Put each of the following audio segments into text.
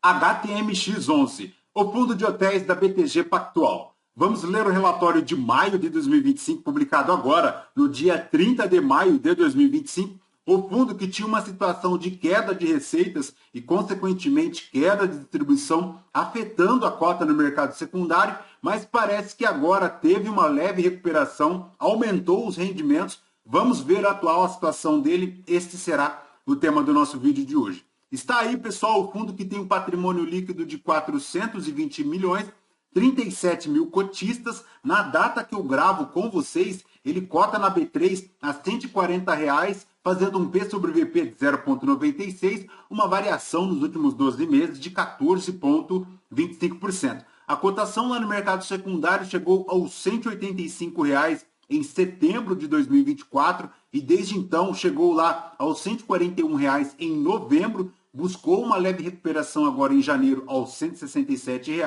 HTMX11, o fundo de hotéis da BTG Pactual. Vamos ler o relatório de maio de 2025, publicado agora, no dia 30 de maio de 2025. O fundo, que tinha uma situação de queda de receitas e, consequentemente, queda de distribuição, afetando a cota no mercado secundário, mas parece que agora teve uma leve recuperação, aumentou os rendimentos. Vamos ver a atual situação dele. Este será o tema do nosso vídeo de hoje. Está aí, pessoal, o fundo que tem um patrimônio líquido de 420 milhões, 37 mil cotistas. Na data que eu gravo com vocês, ele cota na B3 a R$ 140, fazendo um P sobre VP de 0,96, uma variação nos últimos 12 meses de 14,25%. A cotação lá no mercado secundário chegou aos R$ 185 em setembro de 2024 e desde então chegou lá aos R$ 141 em novembro, buscou uma leve recuperação agora em janeiro aos R$ 167,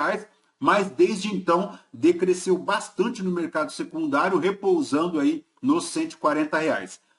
mas desde então decresceu bastante no mercado secundário, repousando aí nos R$ 140.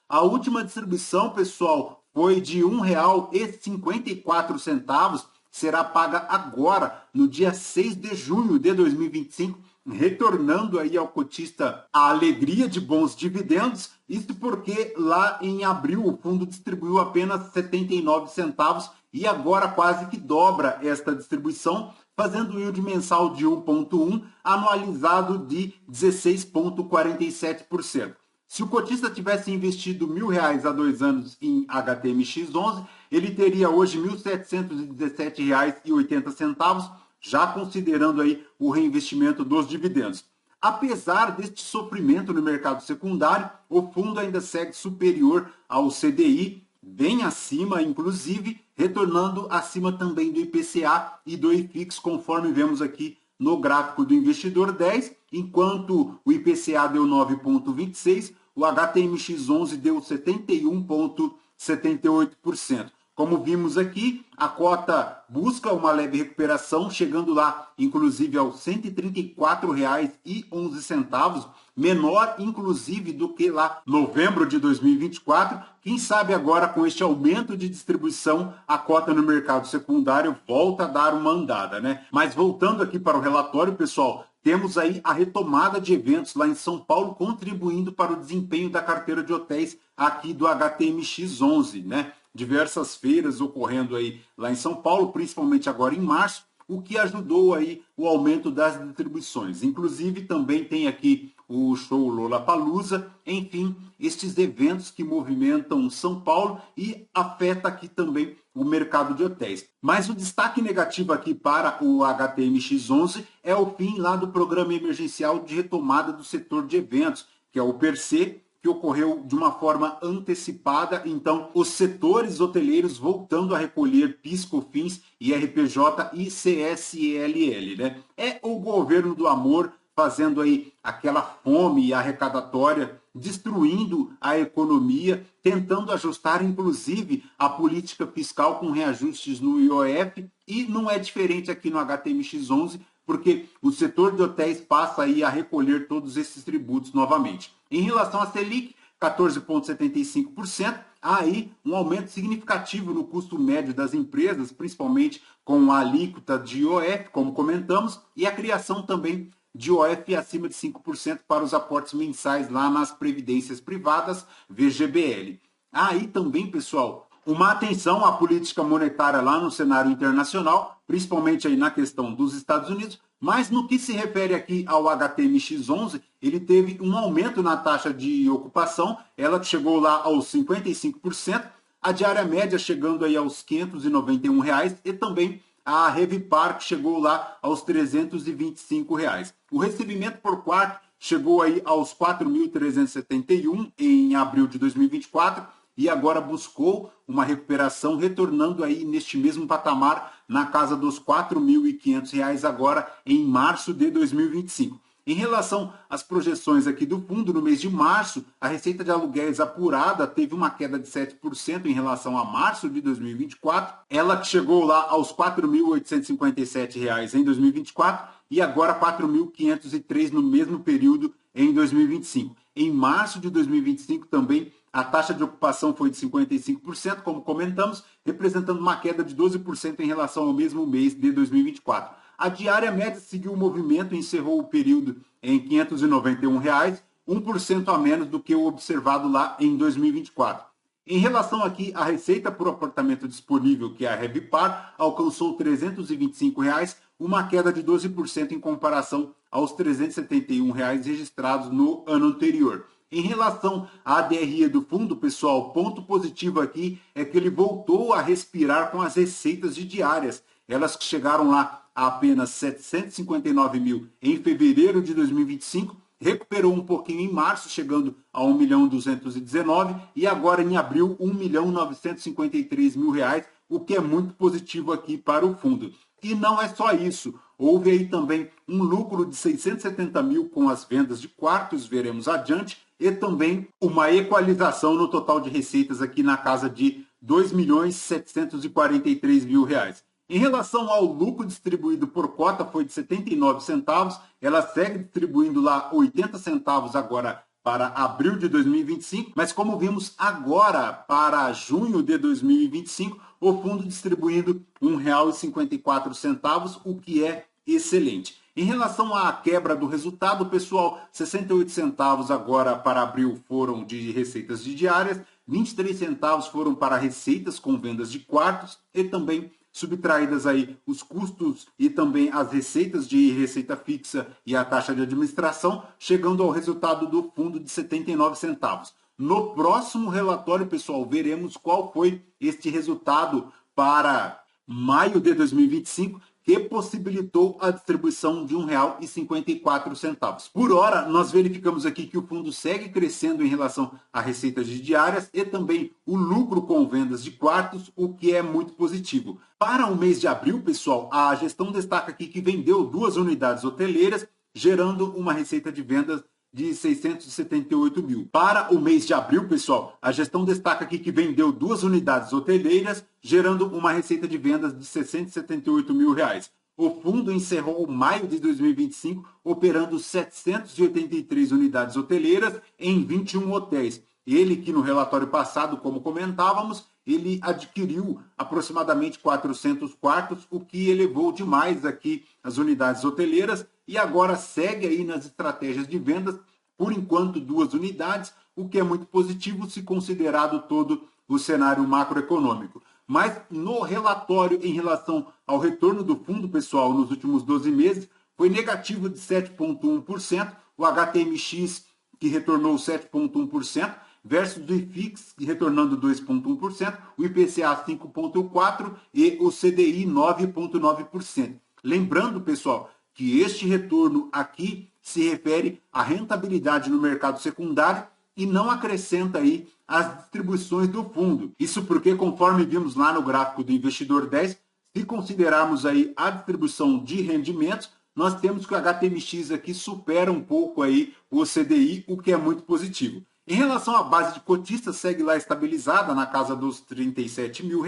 A última distribuição, pessoal, foi de R$ 1,54, será paga agora, no dia 6 de junho de 2025, retornando aí ao cotista a alegria de bons dividendos. Isso porque lá em abril o fundo distribuiu apenas 79 centavos e agora quase que dobra esta distribuição, fazendo um yield mensal de 1,1, anualizado de 16,47%. Se o cotista tivesse investido R$ 1.000 há 2 anos em HTMX11, ele teria hoje R$ 1.717,80, já considerando aí o reinvestimento dos dividendos. Apesar deste sofrimento no mercado secundário, o fundo ainda segue superior ao CDI, bem acima, inclusive, retornando acima também do IPCA e do IFIX, conforme vemos aqui no gráfico do investidor 10, enquanto o IPCA deu 9,26%, o HTMX11 deu 71,78%. Como vimos aqui, a cota busca uma leve recuperação, chegando lá, inclusive, aos R$ 134,11, menor, inclusive, do que lá novembro de 2024. Quem sabe agora, com este aumento de distribuição, a cota no mercado secundário volta a dar uma andada, né? Mas voltando aqui para o relatório, pessoal, temos aí a retomada de eventos lá em São Paulo, contribuindo para o desempenho da carteira de hotéis aqui do HTMX11, né? Diversas feiras ocorrendo aí lá em São Paulo, principalmente agora em março, o que ajudou aí o aumento das distribuições. Inclusive também tem aqui o show Lollapalooza, enfim, estes eventos que movimentam São Paulo e afeta aqui também o mercado de hotéis. Mas o destaque negativo aqui para o HTMX11 é o fim lá do programa emergencial de retomada do setor de eventos, que é o PERSE, que ocorreu de uma forma antecipada. Então, os setores hoteleiros voltando a recolher PIS, COFINS, IRPJ e CSLL, né? É o governo do amor fazendo aí aquela fome arrecadatória, destruindo a economia, tentando ajustar, inclusive, a política fiscal com reajustes no IOF, e não é diferente aqui no HTMX11, porque o setor de hotéis passa aí a recolher todos esses tributos novamente. Em relação à Selic, 14,75%, há aí um aumento significativo no custo médio das empresas, principalmente com a alíquota de IOF, como comentamos, e a criação também de IOF acima de 5% para os aportes mensais lá nas previdências privadas, VGBL. Há aí também, pessoal, uma atenção à política monetária lá no cenário internacional, principalmente aí na questão dos Estados Unidos, mas no que se refere aqui ao HTMX11, ele teve um aumento na taxa de ocupação, ela chegou lá aos 55%, a diária média chegando aí aos R$ 591 e também a Revipar, que chegou lá aos R$ 325. O recebimento por quarto chegou aí aos 4.371 em abril de 2024, e agora buscou uma recuperação, retornando aí neste mesmo patamar na casa dos R$ 4.500 agora em março de 2025. Em relação às projeções aqui do fundo, no mês de março, a receita de aluguéis apurada teve uma queda de 7% em relação a março de 2024. Ela que chegou lá aos R$ 4.857 em 2024 e agora R$ 4.503 no mesmo período em 2025. Em março de 2025 também A taxa de ocupação foi de 55%, como comentamos, representando uma queda de 12% em relação ao mesmo mês de 2024. A diária média seguiu o movimento e encerrou o período em R$ 591, 1% a menos do que o observado lá em 2024. Em relação aqui à receita por apartamento disponível, que é a Revipar, alcançou R$ 325, uma queda de 12% em comparação aos R$ 371 registrados no ano anterior. Em relação à DRE do fundo, pessoal, ponto positivo aqui é que ele voltou a respirar com as receitas de diárias. Elas chegaram lá a apenas 759 mil em fevereiro de 2025, recuperou um pouquinho em março, chegando a 1.219.000, e agora em abril, 1.953.000, o que é muito positivo aqui para o fundo. E não é só isso, houve aí também um lucro de 670 mil com as vendas de quartos, veremos adiante, e também uma equalização no total de receitas aqui na casa de 2.743.000. Em relação ao lucro distribuído por cota, foi de 79 centavos, ela segue distribuindo lá 80 centavos agora para abril de 2025, mas como vimos agora para junho de 2025, o fundo distribuindo R$ 1,54, o que é excelente. Em relação à quebra do resultado, pessoal, 68 centavos agora para abril foram de receitas de diárias, 23 centavos foram para receitas com vendas de quartos e também subtraídas aí os custos e também as receitas de receita fixa e a taxa de administração, chegando ao resultado do fundo de 79 centavos. No próximo relatório, pessoal, veremos qual foi este resultado para maio de 2025, que possibilitou a distribuição de R$ 1,54. Por hora, nós verificamos aqui que o fundo segue crescendo em relação a receitas de diárias e também o lucro com vendas de quartos, o que é muito positivo. Para o mês de abril, pessoal, a gestão destaca aqui que vendeu 2 unidades hoteleiras, gerando uma receita de vendas de 678 mil. Para o mês de abril, pessoal, a gestão destaca aqui que vendeu 2 unidades hoteleiras, gerando uma receita de vendas de 678 mil. O fundo encerrou maio de 2025 operando 783 unidades hoteleiras em 21 hotéis. Ele que no relatório passado, como comentávamos, ele adquiriu aproximadamente 400 quartos, o que elevou demais aqui as unidades hoteleiras e agora segue aí nas estratégias de vendas, por enquanto 2 unidades, o que é muito positivo se considerado todo o cenário macroeconômico. Mas no relatório em relação ao retorno do fundo, pessoal, nos últimos 12 meses, foi negativo de 7,1%, o HTMX que retornou 7,1%, versus o IFIX retornando 2,1%, o IPCA 5,4% e o CDI 9,9%. Lembrando, pessoal, que este retorno aqui se refere à rentabilidade no mercado secundário e não acrescenta aí as distribuições do fundo. Isso porque, conforme vimos lá no gráfico do Investidor 10, se considerarmos aí a distribuição de rendimentos, nós temos que o HTMX aqui supera um pouco aí o CDI, o que é muito positivo. Em relação à base de cotistas, segue lá estabilizada na casa dos R$ 37 mil.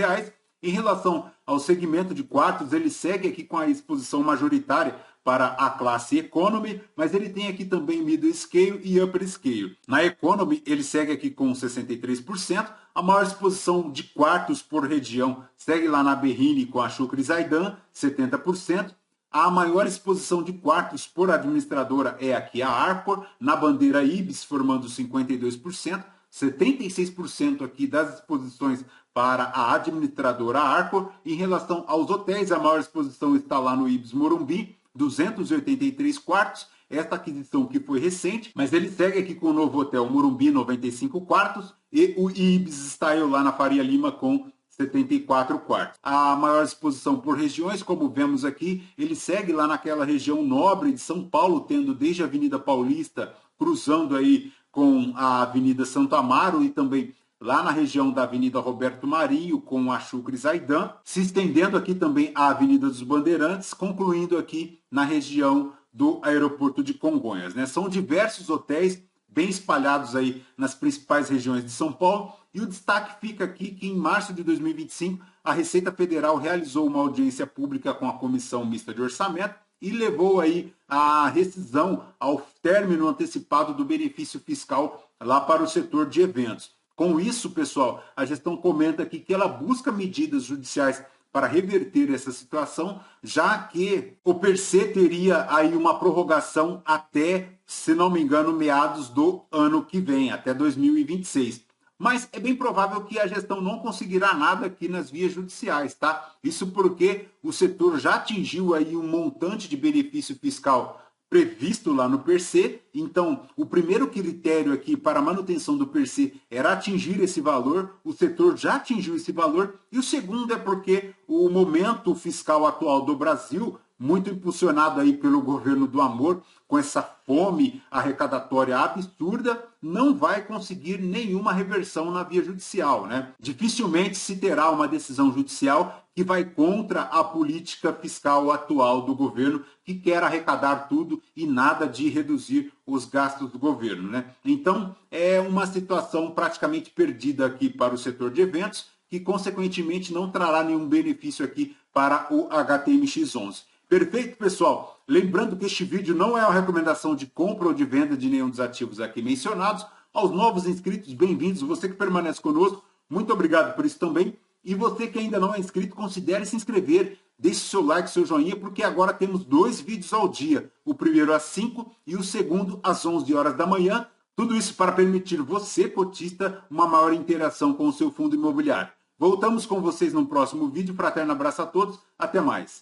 Em relação ao segmento de quartos, ele segue aqui com a exposição majoritária para a classe Economy, mas ele tem aqui também Middle Scale e Upper Scale. Na Economy, ele segue aqui com 63%, a maior exposição de quartos por região segue lá na Berrine com a Chucre Zaidan, 70%. A maior exposição de quartos por administradora é aqui a Arcor, na bandeira Ibis, formando 52%, 76% aqui das exposições para a administradora Arcor. Em relação aos hotéis, a maior exposição está lá no Ibis Morumbi, 283 quartos, esta aquisição que foi recente, mas ele segue aqui com o novo hotel Morumbi, 95 quartos, e o Ibis Style lá na Faria Lima com 74 quartos. A maior exposição por regiões, como vemos aqui, ele segue lá naquela região nobre de São Paulo, tendo desde a Avenida Paulista, cruzando aí com a Avenida Santo Amaro e também lá na região da Avenida Roberto Marinho, com a Chucre Zaidan, se estendendo aqui também a Avenida dos Bandeirantes, concluindo aqui na região do aeroporto de Congonhas, né? São diversos hotéis bem espalhados aí nas principais regiões de São Paulo, e o destaque fica aqui que em março de 2025 a Receita Federal realizou uma audiência pública com a Comissão Mista de Orçamento e levou aí a rescisão ao término antecipado do benefício fiscal lá para o setor de eventos. Com isso, pessoal, a gestão comenta aqui que ela busca medidas judiciais para reverter essa situação, já que o PERSE teria aí uma prorrogação até, se não me engano, meados do ano que vem, até 2026. Mas é bem provável que a gestão não conseguirá nada aqui nas vias judiciais, tá? Isso porque o setor já atingiu aí um montante de benefício fiscal previsto lá no PERSE. Então, o primeiro critério aqui para a manutenção do PERSE era atingir esse valor, o setor já atingiu esse valor, e o segundo é porque o momento fiscal atual do Brasil, muito impulsionado aí pelo governo do amor, com essa fome arrecadatória absurda, não vai conseguir nenhuma reversão na via judicial, né? Dificilmente se terá uma decisão judicial que vai contra a política fiscal atual do governo, que quer arrecadar tudo e nada de reduzir os gastos do governo, né? Então, é uma situação praticamente perdida aqui para o setor de eventos, que consequentemente não trará nenhum benefício aqui para o HTMX11. Perfeito, pessoal? Lembrando que este vídeo não é uma recomendação de compra ou de venda de nenhum dos ativos aqui mencionados. Aos novos inscritos, bem-vindos. Você que permanece conosco, muito obrigado por isso também. E você que ainda não é inscrito, considere se inscrever. Deixe seu like, seu joinha, porque agora temos 2 vídeos ao dia. O primeiro às 5 e o segundo às 11 horas da manhã. Tudo isso para permitir você, cotista, uma maior interação com o seu fundo imobiliário. Voltamos com vocês no próximo vídeo. Fraterno abraço a todos. Até mais.